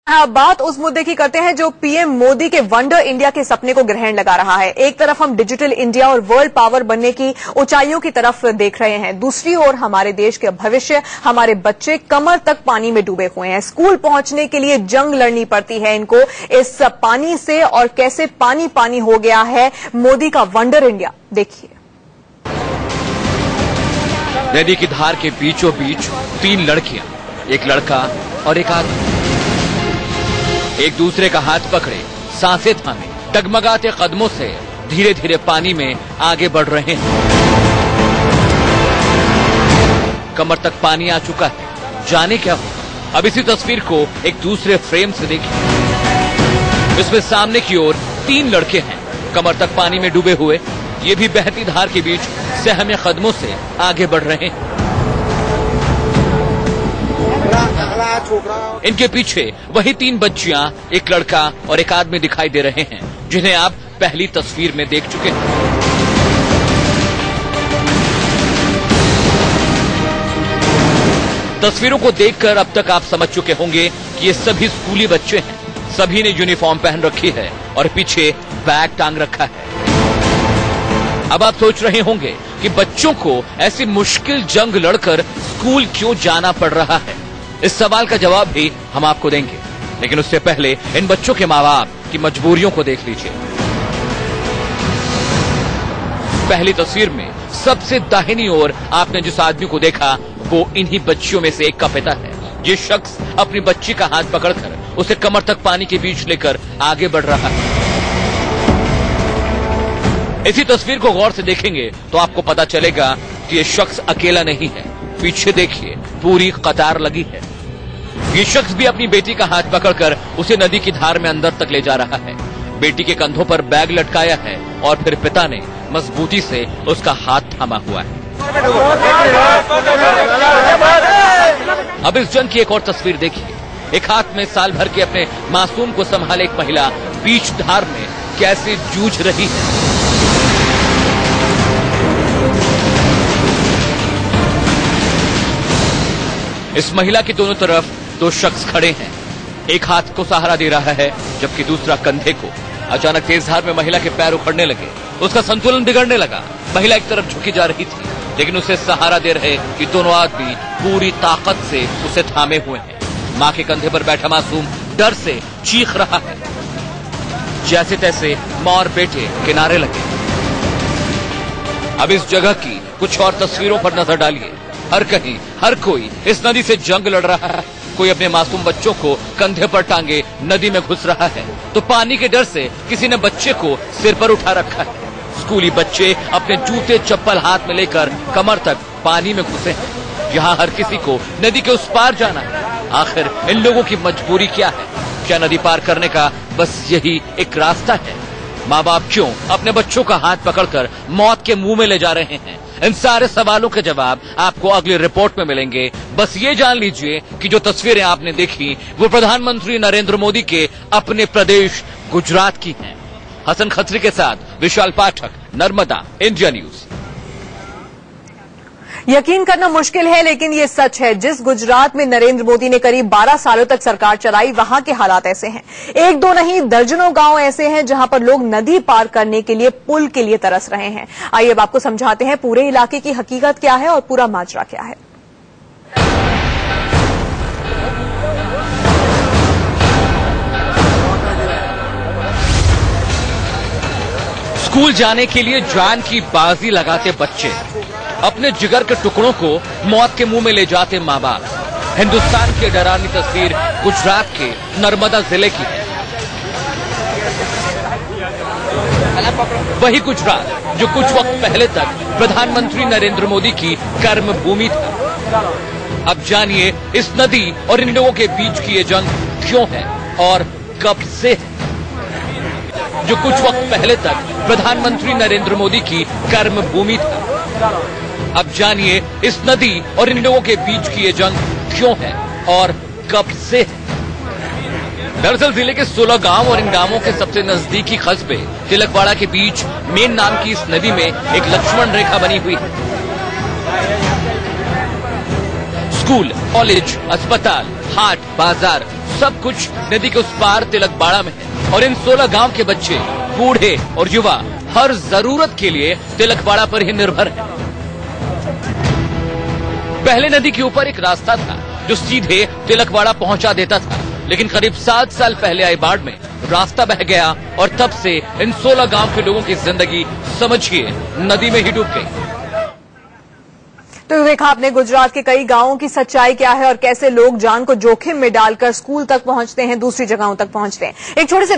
बात उस मुद्दे की करते हैं जो पीएम मोदी के वंडर इंडिया के सपने को ग्रहण लगा रहा है। एक तरफ हम डिजिटल इंडिया और वर्ल्ड पावर बनने की ऊंचाइयों की तरफ देख रहे हैं, दूसरी ओर हमारे देश के भविष्य, हमारे बच्चे कमर तक पानी में डूबे हुए हैं। स्कूल पहुंचने के लिए जंग लड़नी पड़ती है इनको इस पानी से, और कैसे पानी पानी हो गया है मोदी का वंडर इंडिया, देखिए। नदी की धार के बीचों बीच 3 लड़कियां, एक लड़का और एक आदमी, एक दूसरे का हाथ पकड़े, सांसें थामे, डगमगाते कदमों से धीरे धीरे पानी में आगे बढ़ रहे हैं। कमर तक पानी आ चुका है, जाने क्या होगा। अब इसी तस्वीर को एक दूसरे फ्रेम से देखिए। इसमें सामने की ओर 3 लड़के हैं, कमर तक पानी में डूबे हुए। ये भी बहती धार के बीच सहमे कदमों से आगे बढ़ रहे हैं। इनके पीछे वही 3 बच्चियां, एक लड़का और एक आदमी दिखाई दे रहे हैं, जिन्हें आप पहली तस्वीर में देख चुके हैं। तस्वीरों को देखकर अब तक आप समझ चुके होंगे कि ये सभी स्कूली बच्चे हैं। सभी ने यूनिफॉर्म पहन रखी है और पीछे बैग टांग रखा है। अब आप सोच रहे होंगे कि बच्चों को ऐसी मुश्किल जंग लड़कर स्कूल क्यों जाना पड़ रहा है। इस सवाल का जवाब भी हम आपको देंगे, लेकिन उससे पहले इन बच्चों के माँ बाप की मजबूरियों को देख लीजिए। पहली तस्वीर में सबसे दाहिनी ओर आपने जिस आदमी को देखा, वो इन्हीं बच्चियों में से एक का पिता है। ये शख्स अपनी बच्ची का हाथ पकड़कर उसे कमर तक पानी के बीच लेकर आगे बढ़ रहा है। इसी तस्वीर को गौर से देखेंगे तो आपको पता चलेगा कि ये शख्स अकेला नहीं है। पीछे देखिए, पूरी कतार लगी है। ये शख्स भी अपनी बेटी का हाथ पकड़कर उसे नदी की धार में अंदर तक ले जा रहा है। बेटी के कंधों पर बैग लटकाया है और फिर पिता ने मजबूती से उसका हाथ थामा हुआ है। अब इस जंग की एक और तस्वीर देखिए। एक हाथ में साल भर के अपने मासूम को संभाले एक महिला बीच धार में कैसे जूझ रही है। इस महिला की दोनों तरफ 2 शख्स खड़े हैं। एक हाथ को सहारा दे रहा है, जबकि दूसरा कंधे को। अचानक तेज धार में महिला के पैर उखड़ने लगे, उसका संतुलन बिगड़ने लगा। महिला एक तरफ झुकी जा रही थी, लेकिन उसे सहारा दे रहे कि दोनों आदमी पूरी ताकत से उसे थामे हुए हैं। मां के कंधे पर बैठा मासूम डर से चीख रहा है। जैसे तैसे मां और बेटे किनारे लगे। अब इस जगह की कुछ और तस्वीरों पर नजर डालिए। हर कहीं हर कोई इस नदी से जंग लड़ रहा है। कोई अपने मासूम बच्चों को कंधे पर टांगे नदी में घुस रहा है, तो पानी के डर से किसी ने बच्चे को सिर पर उठा रखा है। स्कूली बच्चे अपने जूते चप्पल हाथ में लेकर कमर तक पानी में घुसे हैं। यहाँ हर किसी को नदी के उस पार जाना है। आखिर इन लोगों की मजबूरी क्या है? क्या नदी पार करने का बस यही एक रास्ता है? माँ बाप क्यों अपने बच्चों का हाथ पकड़कर मौत के मुंह में ले जा रहे हैं? इन सारे सवालों के जवाब आपको अगली रिपोर्ट में मिलेंगे। बस ये जान लीजिए कि जो तस्वीरें आपने देखी वो प्रधानमंत्री नरेंद्र मोदी के अपने प्रदेश गुजरात की हैं। हसन खत्री के साथ विशाल पाठक, नर्मदा, इंडिया न्यूज। यकीन करना मुश्किल है, लेकिन ये सच है। जिस गुजरात में नरेंद्र मोदी ने करीब 12 सालों तक सरकार चलाई, वहां के हालात ऐसे हैं। 1-2 नहीं, दर्जनों गांव ऐसे हैं जहां पर लोग नदी पार करने के लिए पुल के लिए तरस रहे हैं। आइए अब आपको समझाते हैं पूरे इलाके की हकीकत क्या है और पूरा माजरा क्या है। स्कूल जाने के लिए जान की बाजी लगाते बच्चे, अपने जिगर के टुकड़ों को मौत के मुंह में ले जाते माँ बाप। हिंदुस्तान की डरावनी तस्वीर गुजरात के नर्मदा जिले की है। वही गुजरात जो कुछ वक्त पहले तक प्रधानमंत्री नरेंद्र मोदी की कर्म भूमि था। अब जानिए इस नदी और इन लोगों के बीच की ये जंग क्यों है और कब से है। जो कुछ वक्त पहले तक प्रधानमंत्री नरेंद्र मोदी की कर्म भूमि था। अब जानिए इस नदी और इन लोगों के बीच की ये जंग क्यों है और कब से है। दरअसल जिले के 16 गांव और इन गांवों के सबसे नजदीकी कस्बे तिलकवाड़ा के बीच मेन नाम की इस नदी में एक लक्ष्मण रेखा बनी हुई है। स्कूल, कॉलेज, अस्पताल, हाट, बाजार सब कुछ नदी के उस पार तिलकबाड़ा में है और इन 16 गांव के बच्चे, बूढ़े और युवा हर जरूरत के लिए तिलकबाड़ा पर ही निर्भर हैं। पहले नदी के ऊपर एक रास्ता था जो सीधे तिलकबाड़ा पहुंचा देता था, लेकिन करीब 7 साल पहले आई बाढ़ में रास्ता बह गया और तब से इन 16 गांव के लोगों की जिंदगी समझिए नदी में ही डूब गई। तो देखा आपने गुजरात के कई गांवों की सच्चाई क्या है और कैसे लोग जान को जोखिम में डालकर स्कूल तक पहुंचते हैं, दूसरी जगहों तक पहुंचते हैं। एक छोटे से